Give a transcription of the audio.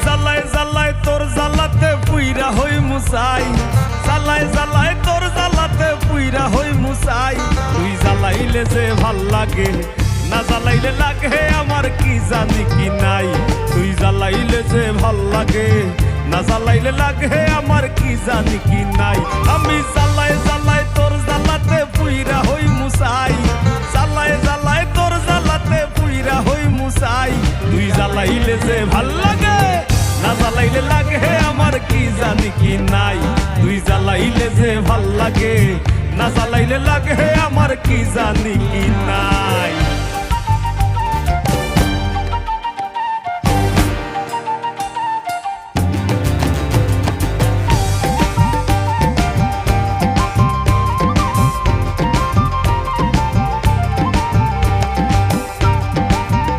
জ্বালায় জ্বালায় তোর জ্বালাতে পুইরা হই মুসাই, জ্বালায় জ্বালায় তোর জ্বালাতে পুইরা হই মুসাই। তুই জ্বালাইলে যে ভাল লাগে, না জ্বালাইলে লাগে আমার কি জানি কি নাই। তুই জ্বালাইলে যে ভাল লাগে, না জ্বালাইলে লাগে আমার কি জানি কি নাই। আমি জ্বালায় জ্বালায় তোর জ্বালাতে পুইরা হই মুসাই, জ্বালায় জ্বালায় তোর জ্বালাতে পুইরা হই মুসাই। তুই জ্বালাইলে যে ভাল লাগে, না জ্বালাইলে লাগে আমার কি জানি কি নাই। তুই জ্বালাইলে যে ভাল লাগে, না জ্বালাইলে লাগে আমার কি জানি কি নাই।